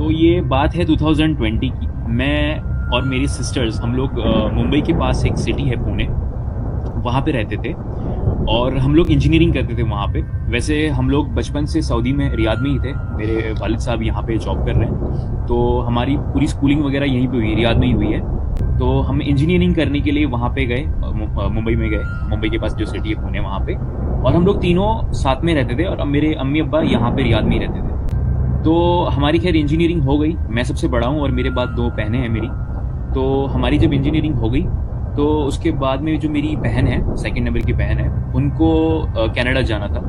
तो ये बात है 2020 की। मैं और मेरी सिस्टर्स हम लोग मुंबई के पास एक सिटी है पुणे, वहाँ पे रहते थे और हम लोग इंजीनियरिंग करते थे वहाँ पे। वैसे हम लोग बचपन से सऊदी में रियाद में ही थे। मेरे वालिद साहब यहाँ पे जॉब कर रहे हैं, तो हमारी पूरी स्कूलिंग वगैरह यहीं पे हुई है, रियाद में ही हुई है। तो हम इंजीनियरिंग करने के लिए वहाँ पे गए, मुंबई में गए। मुंबई के पास जो सिटी है पुणे, वहाँ पे। और हम लोग तीनों साथ में रहते थे और अब मेरे अम्मी अब्बा यहाँ पे रियाद में ही रहते थे। तो हमारी खैर इंजीनियरिंग हो गई। मैं सबसे बड़ा हूँ और मेरे बाद दो बहनें हैं मेरी। तो हमारी जब इंजीनियरिंग हो गई तो उसके बाद में जो मेरी बहन है, सेकंड नंबर की बहन है, उनको कनाडा जाना था।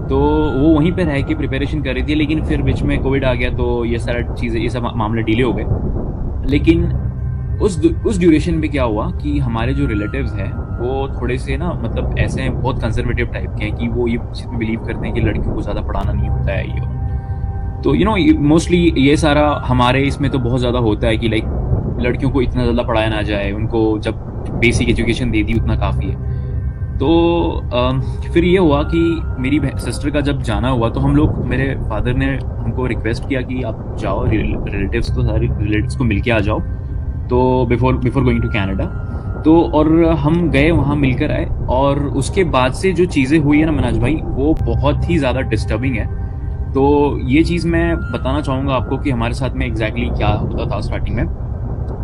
तो वो वहीं पे रह के प्रिपरेशन कर रही थी, लेकिन फिर बीच में कोविड आ गया तो ये सारा चीज़ें, ये सब मामले डिले हो गए। लेकिन उस ड्यूरेशन में क्या हुआ कि हमारे जो रिलेटिव्स हैं वो थोड़े से ना, मतलब ऐसे हैं, बहुत कंजर्वेटिव टाइप के हैं कि वो ये बिलीव करते हैं कि लड़कियों को ज़्यादा पढ़ाना नहीं होता है ये। तो मोस्टली ये सारा हमारे इसमें तो बहुत ज़्यादा होता है कि लाइक लड़कियों को इतना ज़्यादा पढ़ाया ना जाए, उनको जब बेसिक एजुकेशन दे दी उतना काफ़ी है। तो फिर ये हुआ कि मेरी सिस्टर का जब जाना हुआ तो हम लोग, मेरे फादर ने हमको रिक्वेस्ट किया कि आप जाओ, रिलेटिव्स को, सारे रिलेटिव्स को मिल के आ जाओ, तो before before going to Canada. तो और हम गए, वहाँ मिलकर आए। और उसके बाद से जो चीज़ें हुई है ना मनाज भाई, वो बहुत ही ज़्यादा डिस्टर्बिंग है। तो ये चीज़ मैं बताना चाहूँगा आपको कि हमारे साथ में एग्जैक्टली क्या होता था स्टार्टिंग में।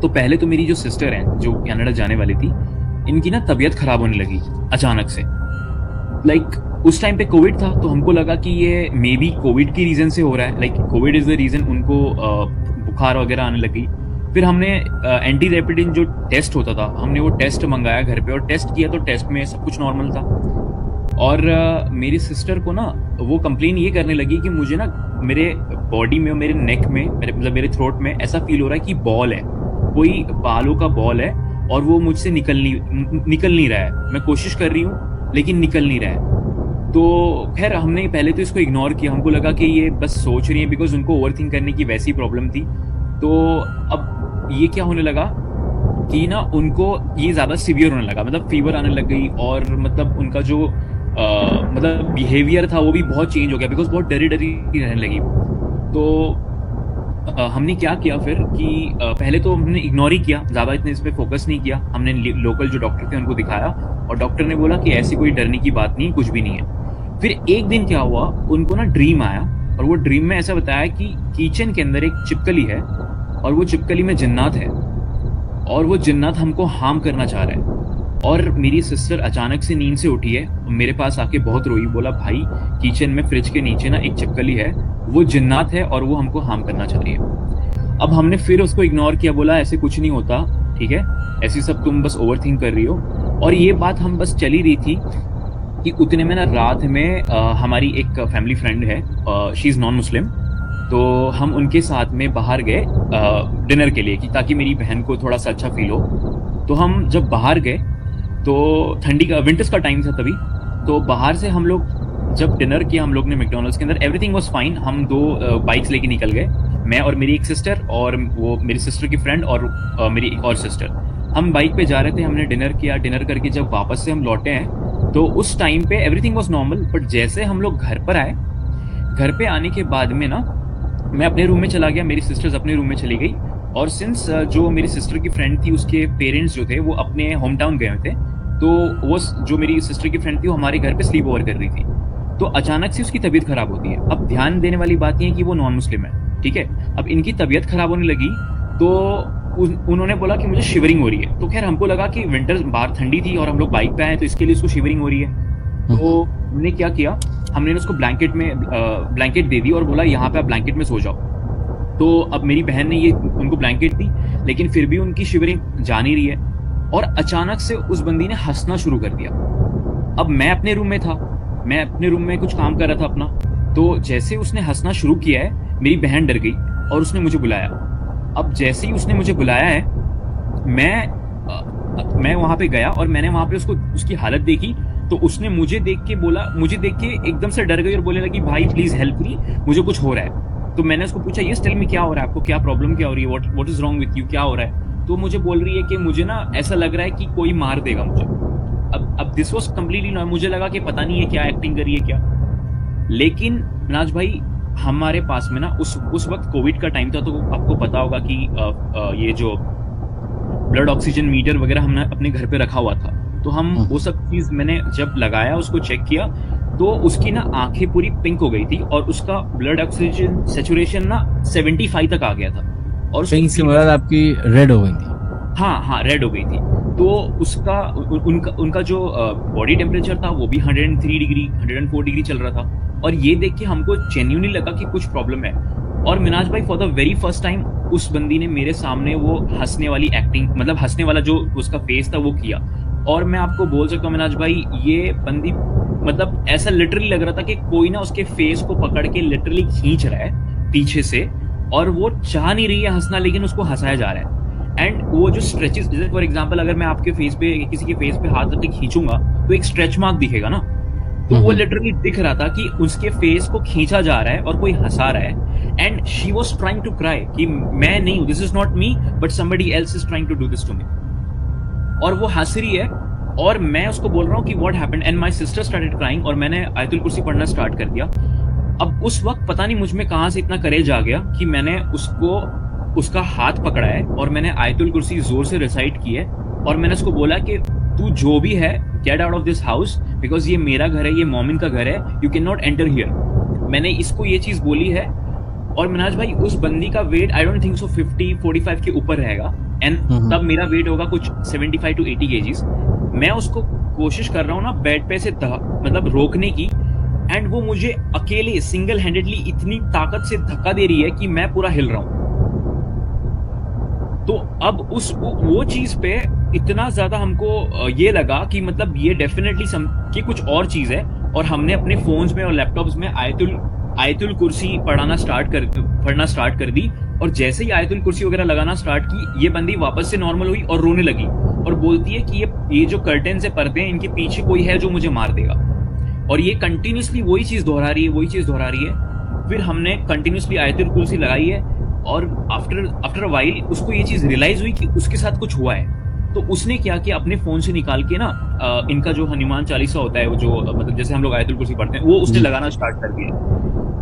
तो पहले तो मेरी जो सिस्टर हैं जो कनाडा जाने वाली थी, इनकी ना तबीयत खराब होने लगी अचानक से। लाइक उस टाइम पे कोविड था, तो हमको लगा कि ये मे बी कोविड की रीज़न से हो रहा है, like Covid is the reason उनको बुखार वगैरह आने लगी। फिर हमने एंटी रैपिडिन जो टेस्ट होता था, हमने वो टेस्ट मंगाया घर पे और टेस्ट किया, तो टेस्ट में सब कुछ नॉर्मल था। और मेरी सिस्टर को ना वो कंप्लेन ये करने लगी कि मुझे ना मेरे बॉडी में और मेरे नेक में, मेरे थ्रोट में ऐसा फील हो रहा है कि बॉल है, कोई बालों का बॉल है और वो मुझसे निकल नहीं रहा है। मैं कोशिश कर रही हूँ लेकिन निकल नहीं रहा है। तो खैर हमने पहले तो इसको इग्नोर किया, हमको लगा कि ये बस सोच रही है, बिकॉज उनको ओवरथिंक करने की वैसी प्रॉब्लम थी। तो अब ये क्या होने लगा कि ना उनको ये ज़्यादा सीवियर होने लगा, मतलब फीवर आने लग गई। और मतलब उनका जो मतलब बिहेवियर था वो भी बहुत चेंज हो गया, बिकॉज बहुत डरी डरी रहने लगी। तो हमने क्या किया फिर कि पहले तो हमने इग्नोर ही किया, ज़्यादा इतने इस पर फोकस नहीं किया। हमने लोकल जो डॉक्टर थे उनको दिखाया और डॉक्टर ने बोला कि ऐसी कोई डरने की बात नहीं, कुछ भी नहीं है। फिर एक दिन क्या हुआ, उनको ना ड्रीम आया और वो ड्रीम में ऐसा बताया कि किचन के अंदर एक छिपकली है और वो छिपकली में जिन्नात है और वो जिन्नात हमको हार्म करना चाह रहा है। और मेरी सिस्टर अचानक से नींद से उठी है, मेरे पास आके बहुत रोई, बोला भाई किचन में फ्रिज के नीचे ना एक छिपकली है, वो जिन्नात है और वो हमको हार्म करना चाह रही है। अब हमने फिर उसको इग्नोर किया, बोला ऐसे कुछ नहीं होता, ठीक है, ऐसी सब तुम बस ओवर थिंक कर रही हो। और ये बात हम बस चली रही थी कि उतने में ना रात में हमारी एक फैमिली फ्रेंड है, शी इज़ नॉन मुस्लिम। तो हम उनके साथ में बाहर गए डिनर के लिए, कि ताकि मेरी बहन को थोड़ा सा अच्छा फील हो। तो हम जब बाहर गए तो ठंडी का, विंटर्स का टाइम था तभी। तो बाहर से हम लोग जब डिनर किया हम लोग ने मैकडॉनल्ड्स के अंदर, एवरीथिंग वाज फाइन। हम दो बाइक्स लेके निकल गए, मैं और मेरी एक सिस्टर और वो मेरी सिस्टर की फ्रेंड और मेरी एक और सिस्टर। हम बाइक पे जा रहे थे, हमने डिनर किया। डिनर करके जब वापस से हम लौटे हैं तो उस टाइम पे एवरीथिंग वाज नॉर्मल। बट जैसे हम लोग घर पर आए, घर पे आने के बाद में ना मैं अपने रूम में चला गया, मेरी सिस्टर्स अपने रूम में चली गई। और सिंस जो मेरी सिस्टर की फ्रेंड थी उसके पेरेंट्स जो थे वो अपने होम टाउन गए हुए थे, तो वो जो मेरी सिस्टर की फ्रेंड थी वो हमारे घर पे स्लीप ओवर कर रही थी। तो अचानक से उसकी तबीयत खराब होती है। अब ध्यान देने वाली बात ये है कि वो नॉन मुस्लिम है, ठीक है। अब इनकी तबीयत खराब होने लगी तो उन्होंने बोला कि मुझे शिवरिंग हो रही है। तो खैर हमको लगा कि विंटर बाहर ठंडी थी और हम लोग बाइक पे आए तो इसके लिए उसको शिवरिंग हो रही है। तो हमने क्या किया, हमने उसको ब्लैंकेट दे दी और बोला यहाँ पे आप ब्लैंकेट में सो जाओ। तो अब मेरी बहन ने ये उनको ब्लैंकेट दी, लेकिन फिर भी उनकी शिवरिंग जा नहीं रही है। और अचानक से उस बंदी ने हंसना शुरू कर दिया। अब मैं अपने रूम में था, मैं अपने रूम में कुछ काम कर रहा था अपना। तो जैसे उसने हंसना शुरू किया है, मेरी बहन डर गई और उसने मुझे बुलाया। अब जैसे ही उसने मुझे बुलाया है, मैं वहां पे गया और मैंने वहां पे उसकी हालत देखी। तो उसने मुझे देख के एकदम से डर गई और बोलने लगी भाई प्लीज हेल्प मी, मुझे कुछ हो रहा है। तो मैंने उसको पूछा, यस टेल मी, क्या हो रहा है आपको, क्या प्रॉब्लम क्या हो रही है, what is wrong with you, क्या हो रहा है। तो मुझे बोल रही है कि मुझे ना ऐसा लग रहा है कि कोई मार देगा मुझे। अब दिस वाज कम्प्लीटली नॉर्मल, मुझे लगा कि पता नहीं है क्या एक्टिंग करी है क्या। लेकिन नाज भाई हमारे पास में ना उस वक्त कोविड का टाइम था, तो आपको पता होगा कि ये जो ब्लड ऑक्सीजन मीटर वगैरह हमने अपने घर पे रखा हुआ था, तो हम वो सब चीज मैंने जब लगाया, उसको चेक किया, तो उसकी ना आंखें पूरी पिंक हो गई थी और उसका ब्लड ऑक्सीजन सेचुरेशन ना 75 तक आ गया था। और पिंक से मतलब आपकी रेड हो गई थी? हाँ हाँ, रेड हो गई थी। तो उसका उनका उनका जो बॉडी टेम्परेचर था वो भी 103 डिग्री 104 डिग्री चल रहा था। और ये देख के हमको जेन्युइनली लगा कि कुछ प्रॉब्लम है। और मिनाज भाई, for the very first time उस बंदी ने मेरे सामने वो हंसने वाली एक्टिंग, मतलब हंसने वाला जो उसका फेस था वो किया। और मैं आपको बोल सकता हूँ मिनाज भाई, ये बंदी मतलब ऐसा लिटरली लग रहा था कि कोई ना उसके फेस को पकड़ के लिटरली खींच रहा है पीछे से, और वो चाह नहीं रही है हंसना, लेकिन उसको हंसाया जा रहा है। एंड वो जो स्ट्रेचेस, जैसे फॉर एग्जांपल अगर मैं आपके फेस पे, किसी के फेस पे हाथ रख के खींचूंगा तो एक स्ट्रेच मार्क दिखेगा ना, तो वो लिटरली दिख रहा था कि उसके फेस को खींचा जा रहा है और कोई हंसा रहा है। And she was trying to cry कि मैं नहीं हूं, this is not me, but somebody else is trying to do this to me. और वो हंस रही है और मैं उसको बोल रहा हूँ कि what happened, and my sister started crying, और मैंने आयतुल कुर्सी पढ़ना स्टार्ट कर दिया। अब उस वक्त पता नहीं मुझ में कहां से इतना करेज आ गया कि मैंने उसका हाथ पकड़ा है और मैंने आयतुल कुर्सी जोर से रिसाइट की है। और मैंने उसको बोला कि तू जो भी है, get out of this house, because ये मेरा घर है, ये मोमिन का घर है, you can not enter here. मैंने इसको ये चीज बोली है। और मिनाज भाई, उस बंदी का weight I don't think so 50-45 के ऊपर रहेगा, एंड तब मेरा वेट होगा कुछ 75 to 80 केजीज। मैं उसको कोशिश कर रहा हूँ ना बेड पे से मतलब रोकने की, एंड वो मुझे अकेले सिंगल हैंडेडली इतनी ताकत से धक्का दे रही है कि मैं पूरा हिल रहा हूं। तो अब वो चीज पे इतना ज्यादा हमको ये लगा कि मतलब ये डेफिनेटली कि कुछ और चीज है। और हमने अपने फोन्स में और लैपटॉप्स में आयतुल कुर्सी पढ़ना स्टार्ट कर दी। और जैसे ही आयतुल कुर्सी वगैरह लगाना स्टार्ट की, ये बंदी वापस से नॉर्मल हुई और रोने लगी और बोलती है कि ये जो कर्टेन से पर्दे हैं, इनके पीछे कोई है जो मुझे मार देगा। और ये कंटिन्यूसली वही चीज दोहरा रही है। फिर हमने कंटिन्यूसली आयतुल कुर्सी लगाई है, और आफ्टर अ वाइल उसको ये चीज रियलाइज हुई कि उसके साथ कुछ हुआ है। तो उसने क्या किया, अपने फोन से निकाल के ना इनका जो हनुमान चालीसा होता है, वो जो मतलब जैसे हम लोग आयतुल कुर्सी पढ़ते हैं, वो उसने लगाना स्टार्ट कर दिया।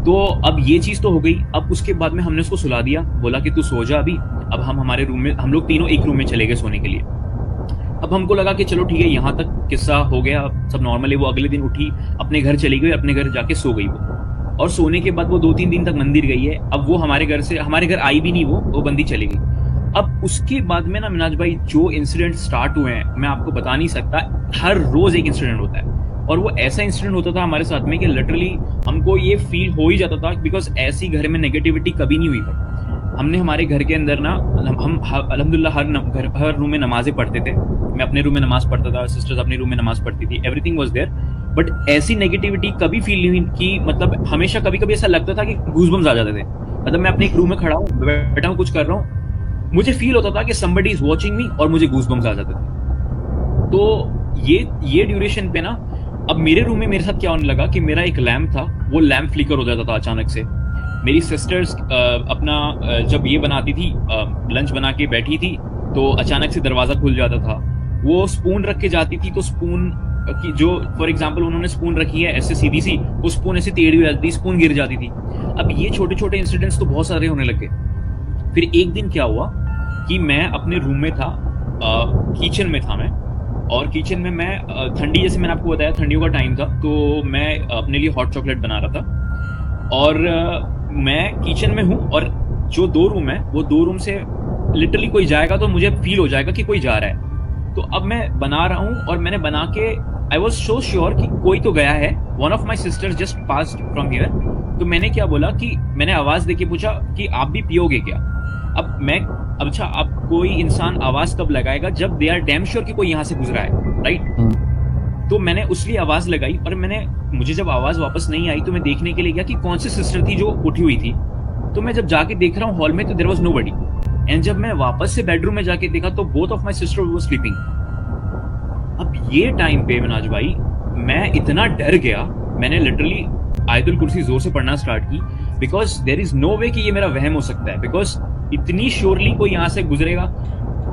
तो अब ये चीज तो हो गई। अब उसके बाद में हमने उसको सुला दिया, बोला कि तू सो जा अभी। अब हम हमारे रूम में, हम लोग तीनों एक रूम में चले गए सोने के लिए। अब हमको लगा कि चलो ठीक है, यहाँ तक किस्सा हो गया, सब नॉर्मल है। वो अगले दिन उठी, अपने घर चली गई, अपने घर जाके सो गई वो। और सोने के बाद वो 2-3 दिन तक मंदिर गई है। अब वो हमारे घर आई भी नहीं, वो बंदी चली गई। अब उसके बाद में ना मिनाज भाई, जो इंसिडेंट स्टार्ट हुए हैं मैं आपको बता नहीं सकता। हर रोज एक इंसिडेंट होता है, और वो ऐसा इंसिडेंट होता था हमारे साथ में कि लिटरली हमको ये फील हो ही जाता था, बिकॉज ऐसी घर में नेगेटिविटी कभी नहीं हुई थी। हमने हमारे घर के अंदर ना, हम अल्हम्दुलिल्लाह हर रूम में नमाजें पढ़ते थे। मैं अपने रूम में नमाज पढ़ता था, सिस्टर्स अपने रूम में नमाज पढ़ती थी, एवरीथिंग वाज देयर। बट ऐसी नेगेटिविटी कभी फील नहीं हुई कि मतलब हमेशा कभी कभी ऐसा लगता था कि गूज़बम्स आ जाते थे। मतलब मैं अपने एक रूम में खड़ा हूँ, बैठा हूँ, कुछ कर रहा हूँ, मुझे फील होता था कि समबडी इज वॉचिंग मी, और मुझे गूज़बम्स आ जाते थे। तो ये ड्यूरेशन पे ना, अब मेरे रूम में मेरे साथ क्या होने लगा कि मेरा एक लैम्प था, वो लैम्प फ्लिकर हो जाता था अचानक से। मेरी सिस्टर्स अपना जब ये बनाती थी, लंच बना के बैठी थी, तो अचानक से दरवाजा खुल जाता था। वो स्पून रख के जाती थी, तो स्पून की जो फॉर एग्जांपल उन्होंने स्पून रखी है ऐसे सीधी सी, वो स्पून ऐसे टेढ़ी हो जाती, स्पून गिर जाती थी। अब ये छोटे छोटे इंसिडेंट्स तो बहुत सारे होने लगे। फिर एक दिन क्या हुआ कि मैं अपने रूम में था, किचन में था मैं, और किचन में मैं ठंडी, जैसे मैंने आपको बताया ठंडियों का टाइम था, तो मैं अपने लिए हॉट चॉकलेट बना रहा था। और मैं किचन में हूँ, और जो 2 रूम है, वो 2 रूम से लिटरली कोई जाएगा तो मुझे फील हो जाएगा कि कोई जा रहा है। तो अब मैं बना रहा हूँ, और मैंने बना के आई वॉज सो श्योर कि कोई तो गया है। One of my sisters just passed from here. तो मैंने क्या बोला कि मैंने आवाज देके पूछा कि आप भी पियोगे क्या। अब अच्छा, अब कोई इंसान आवाज कब लगाएगा, जब दे आर डैम श्योर कि कोई यहाँ से गुजरा है, राइट। तो मैंने उसलिए आवाज लगाई, और मुझे जब आवाज वापस नहीं आई तो मैं देखने के लिए गया कि कौन सी सिस्टर थी जो उठी हुई थी। तो मैं जब जाके देख रहा हूँ हॉल में, तो देयर वाज नोबडी। एंड जब मैं वापस से बेडरूम में जाके देखा, तो both of my sister were sleeping. अब ये टाइम पे मिनाज भाई, मैं इतना डर गया, मैंने लिटरली आयतुल कुर्सी जोर से पढ़ना स्टार्ट की, बिकॉज देयर इज नो वे कि ये मेरा वहम हो सकता है, बिकॉज इतनी श्योरली कोई यहाँ से गुजरेगा,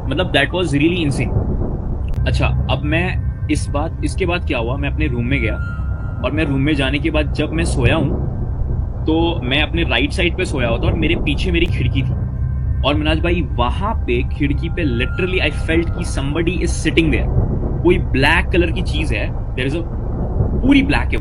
मतलब दैट वाज रियली इनसेन। अच्छा, अब मैं इसके बाद क्या हुआ, मैं अपने रूम में गया, और मैं रूम में जाने के बाद जब मैं सोया हूँ, तो मैं अपने राइट साइड पे सोया होता और मेरे पीछे मेरी खिड़की थी, और मिनाज भाई वहां पे खिड़की पे लिटरली आई फेल्ट कि समबडी इज सिटिंग देयर। कोई ब्लैक कलर की चीज है, देयर इज अ, पूरी ब्लैक है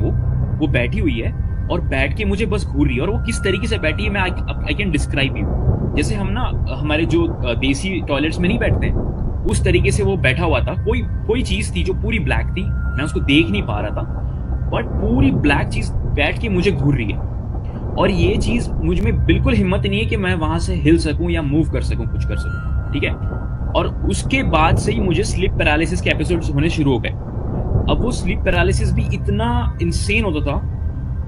वो बैठी हुई है और बैठ के मुझे बस घूर रही है। और वो किस तरीके से बैठी है मैं आई कैन डिस्क्राइब यू। जैसे हम ना हमारे जो देसी टॉयलेट्स में नहीं बैठते हैं, उस तरीके से वो बैठा हुआ था। कोई चीज थी जो पूरी ब्लैक थी, मैं उसको देख नहीं पा रहा था, बट पूरी ब्लैक चीज बैठ के मुझे घूर रही है। और ये चीज मुझ में बिल्कुल हिम्मत नहीं है कि मैं वहां से हिल सकूं या मूव कर सकूं, कुछ कर सकूं, ठीक है। और उसके बाद से ही मुझे स्लीप पैरालिसिस के एपिसोड्स होने शुरू हो गए। अब वो स्लीप पैरालिसिस भी इतना इंसेन होता था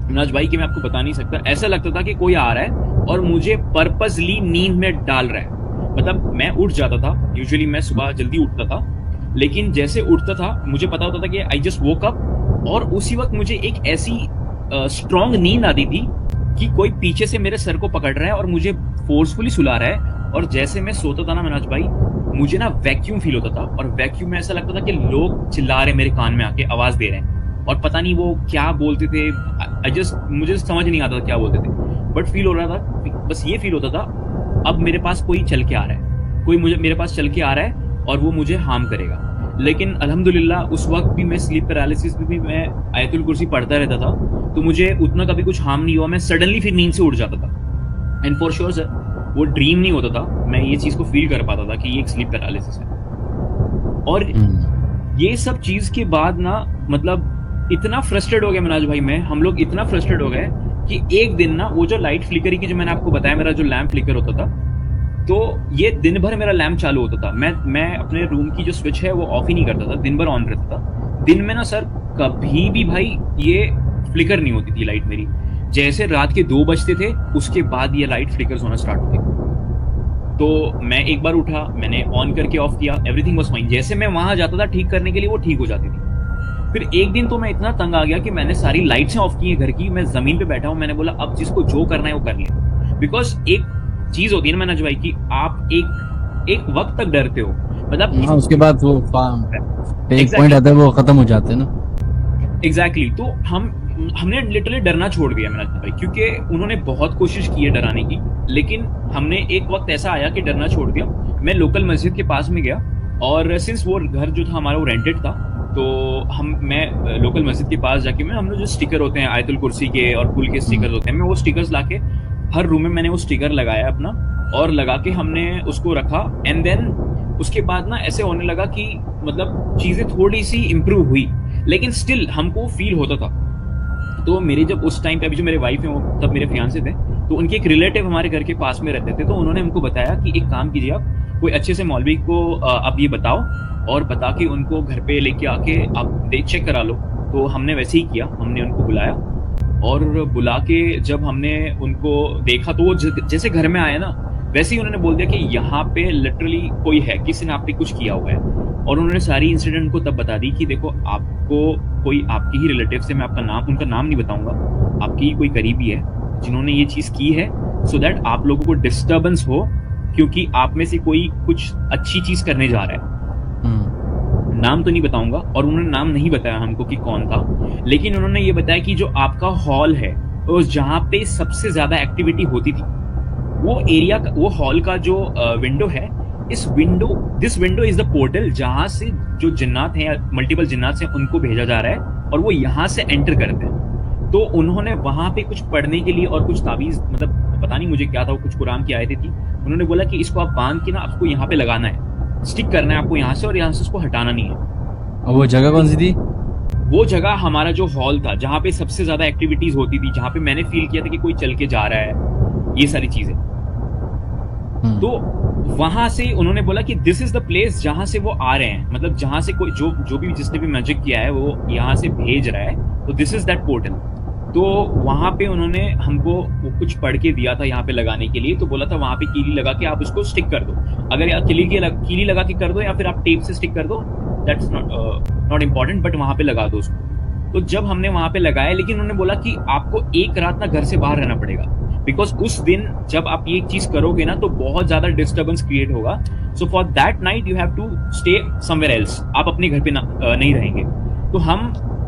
मनोज भाई कि मैं आपको बता नहीं सकता। ऐसा लगता था कि कोई आ रहा है और मुझे पर्पसली नींद में डाल रहा है। मतलब मैं उठ जाता था, यूजुअली मैं सुबह जल्दी उठता था, लेकिन जैसे उठता था मुझे पता होता था कि आई जस्ट वोक अप, और उसी वक्त मुझे एक ऐसी स्ट्रॉन्ग नींद आती थी कि कोई पीछे से मेरे सर को पकड़ रहा है और मुझे फोर्सफुली सुला रहा है। और जैसे मैं सोता था ना मनोज भाई, मुझे ना वैक्यूम फील होता था, और वैक्यूम में ऐसा लगता था कि लोग चिल्ला रहे मेरे कान में आके, आवाज दे रहे हैं, और पता नहीं वो क्या बोलते थे। मुझे समझ नहीं आता था क्या बोलते थे, बट फील हो रहा था, बस ये फील होता था अब मेरे पास कोई चल के आ रहा है, कोई मेरे पास चल के आ रहा है और वो मुझे हार्म करेगा। लेकिन अल्हम्दुलिल्लाह उस वक्त भी मैं स्लीप पैरालिसिस में भी मैं आयतुल कुर्सी पढ़ता रहता था, तो मुझे उतना कभी कुछ हार्म नहीं हुआ। मैं सडनली फिर नींद से उठ जाता था, एंड फॉर श्योर सर वो ड्रीम नहीं होता था, मैं ये चीज को फील कर पाता था कि ये एक स्लीप पैरालिसिस है। और ये सब चीज के बाद ना, मतलब इतना फ्रस्ट्रेट हो गया मनोज भाई, हम लोग इतना फ्रस्ट्रेट हो गए कि एक दिन ना वो जो लाइट फ्लिकरी की जो मैंने आपको बताया, मेरा जो लैम्प फ्लिकर होता था, तो ये दिन भर मेरा लैम्प चालू होता था। मैं अपने रूम की जो स्विच है वो ऑफ ही नहीं करता था, दिन भर ऑन रहता था। दिन में ना सर कभी भी भाई ये फ्लिकर नहीं होती थी लाइट मेरी। जैसे रात के 2 बजते थे उसके बाद ये लाइट फ्लिकर्स होना स्टार्ट होती। तो मैं एक बार उठा, मैंने ऑन करके ऑफ किया, एवरीथिंग वाज फाइन। जैसे मैं वहां जाता था ठीक करने के लिए, वो ठीक हो जाती थी। फिर एक दिन तो मैं इतना तंग आ गया कि मैंने सारी लाइट्स ऑफ की है घर की, मैं जमीन पे बैठा हूं, मैंने बोला अब जिसको जो करना है वो कर ले। बिकॉज एक चीज होती है ना मनोज भाई कि आप एक वक्त तक डरते हो, मतलब हाँ, उसके बाद वो एक पॉइंट आता है वो खत्म हो जाते हैं ना। एग्जैक्टली तो हमने लिटरली डरना छोड़ दिया मनोज भाई, क्योंकि उन्होंने बहुत कोशिश की है डराने की, लेकिन हमने एक वक्त ऐसा आया कि डरना छोड़ दिया। मैं लोकल मस्जिद के पास में गया, और सिंस वो घर जो था हमारा वो रेंटेड था, तो मैं लोकल मस्जिद के पास जाके हम लोग जो स्टिकर होते हैं आयतुल कुर्सी के और कुल के स्टिकर होते हैं, मैं वो स्टिकर्स लाके हर रूम में मैंने वो स्टिकर लगाया अपना, और लगा के हमने उसको रखा। एंड देन उसके बाद ना ऐसे होने लगा कि मतलब चीजें थोड़ी सी इम्प्रूव हुई, लेकिन स्टिल हमको फील होता था। तो मेरे जब उस टाइम पे, अभी जो मेरे वाइफ है वो तब मेरे फियांसे थे, तो उनके एक रिलेटिव हमारे घर के पास में रहते थे, तो उन्होंने हमको बताया कि एक काम कीजिए, आप कोई अच्छे से मौलवी को आप ये बताओ, और बता के उनको घर पे लेके आके आप चेक करा लो। तो हमने वैसे ही किया, हमने उनको बुलाया, और बुला के जब हमने उनको देखा तो वो जैसे घर में आए ना, वैसे ही उन्होंने बोल दिया कि यहाँ पे लिटरली कोई है, किसी ने आप पे कुछ किया हुआ है। और उन्होंने सारी इंसिडेंट को तब बता दी कि देखो आपको कोई आपकी ही रिलेटिव से, मैं उनका नाम नहीं बताऊंगा, आपकी ही कोई करीबी है जिन्होंने ये चीज की है, सो दैट आप लोगों को डिस्टर्बेंस हो, क्योंकि आप में से कोई कुछ अच्छी चीज करने जा रहा है। नाम तो नहीं बताऊंगा, और उन्होंने नाम नहीं बताया हमको कि कौन था, लेकिन उन्होंने ये बताया कि जो आपका हॉल है, उस जहाँ पे सबसे ज्यादा एक्टिविटी होती थी, वो एरिया, वो हॉल का जो विंडो है, this window is the portal जहां से जो जिन्नात हैं, मल्टीपल जिन्नात हैं, उनको भेजा जा रहा है, और वो यहाँ से एंटर करते हैं। तो उन्होंने वहां पे कुछ पढ़ने के लिए और कुछ ताबीज, मतलब पता नहीं मुझे क्या था, वो कुछ कुरान की आयतें थी, उन्होंने बोला कि इसको आप बांध के ना आपको यहाँ पे लगाना है, स्टिक करना है आपको यहाँ से, और यहाँ से उसको हटाना नहीं है। और वो जगह कौन सी थी? वो जगह हमारा जो हॉल था, जहाँ पे सबसे ज्यादा एक्टिविटीज होती थी, जहाँ पे मैंने फील किया था कि कोई चल के जा रहा है, ये सारी चीजें। तो वहां से उन्होंने बोला कि दिस इज द प्लेस जहां से वो आ रहे हैं, मतलब जहां से कोई जो भी जिसने भी मैजिक किया है वो यहाँ से भेज रहा है, तो दिस इज दैट पोर्टल। तो वहां पे उन्होंने हमको वो कुछ पढ़ के दिया था यहाँ पे लगाने के लिए, तो बोला था वहां पे कीली लगा के आप उसको स्टिक कर दो, अगर यार कीली लगा के कर दो, या फिर आप टेप से स्टिक कर दो, दैट्स नॉट इम्पॉर्टेंट, बट वहां पे लगा दो उसको। तो जब हमने वहां पे लगाया, लेकिन उन्होंने बोला कि आपको एक रात ना घर से बाहर रहना पड़ेगा, बिकॉज उस दिन जब आप ये चीज करोगे ना तो बहुत ज्यादा डिस्टर्बेंस क्रिएट होगा, so for that night you have to stay somewhere else, आप अपने घर पे नहीं रहेंगे। तो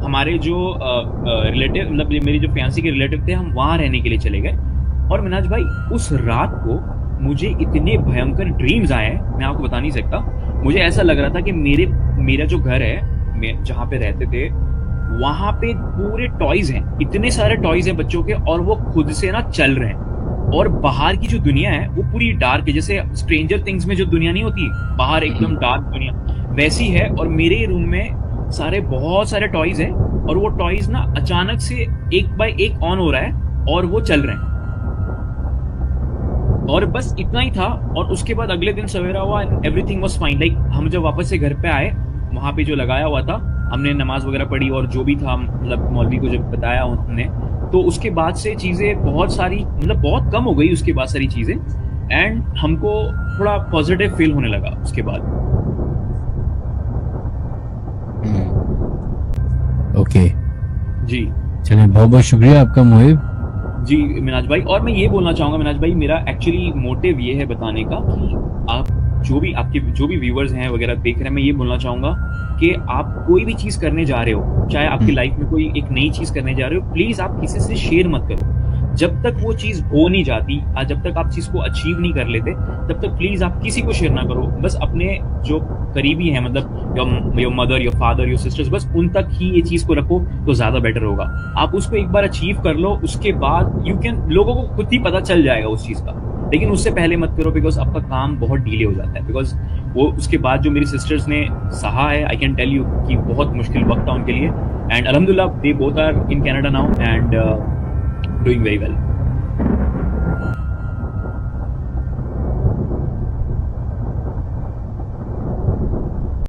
हमारे जो रिलेटिव मतलब मेरी जो फियांसी के रिलेटिव थे, हम वहाँ रहने के लिए चले गए। और मिनाज भाई उस रात को मुझे इतने भयंकर ड्रीम्स आए हैं, मैं आपको बता नहीं सकता। मुझे ऐसा लग रहा था कि मेरा जो घर है, मैं जहाँ पे रहते थे, वहां पे पूरे टॉयज हैं, इतने सारे टॉयज हैं बच्चों के, और वो खुद से ना चल रहे हैं। और बाहर की जो दुनिया है वो पूरी डार्क है, जैसे स्ट्रेंजर थिंग्स में जो दुनिया नहीं होती, बाहर एकदम डार्क दुनिया वैसी है। और मेरे रूम में बहुत सारे टॉयज हैं, और वो टॉयज ना अचानक से एक बाय एक ऑन हो रहा है और वो चल रहे हैं। और बस इतना ही था। और उसके बाद अगले दिन सवेरा हुआ and everything was fine. Like हम जब वापस से घर पे आए, वहां पे जो लगाया हुआ था, हमने नमाज वगैरह पढ़ी और जो भी था मतलब मौलवी को जब बताया उन्होंने, तो उसके बाद से चीज़ें बहुत सारी मतलब बहुत कम हो गई उसके बाद सारी चीज़ें। एंड हमको थोड़ा पॉजिटिव फील होने लगा उसके बाद। ओके जी चलिए, बहुत बहुत शुक्रिया आपका मुहिब। जी मिनाज भाई, और मैं ये बोलना चाहूँगा मिनाज भाई, मेरा एक्चुअली मोटिव ये है बताने का कि आप जो भी व्यूअर्स हैं वगैरह देख रहे हैं, मैं ये बोलना चाहूँगा कि आप कोई भी चीज़ करने जा रहे हो, चाहे आपकी लाइफ में कोई एक नई चीज़ करने जा रहे हो, प्लीज़ आप किसी से शेयर मत करो। जब तक वो चीज़ हो नहीं जाती, जब तक आप चीज़ को अचीव नहीं कर लेते, तब तक प्लीज़ आप किसी को शेयर ना करो। बस अपने जो करीबी हैं, मतलब your mother, your father, your sisters, बस उन तक ही ये चीज़ को रखो तो ज़्यादा बेटर होगा। आप उसको एक बार अचीव कर लो, उसके बाद लोगों को खुद ही पता चल जाएगा उस चीज़ का। लेकिन उससे पहले मत करो, बिकॉज आपका काम बहुत डिले हो जाता है। बिकॉज वो उसके बाद जो मेरी सिस्टर्स ने सहा है, आई कैन टेल यू कि बहुत मुश्किल वक्त था उनके लिए। एंड अल्हम्दुलिल्लाह they both are in Canada now and doing very well.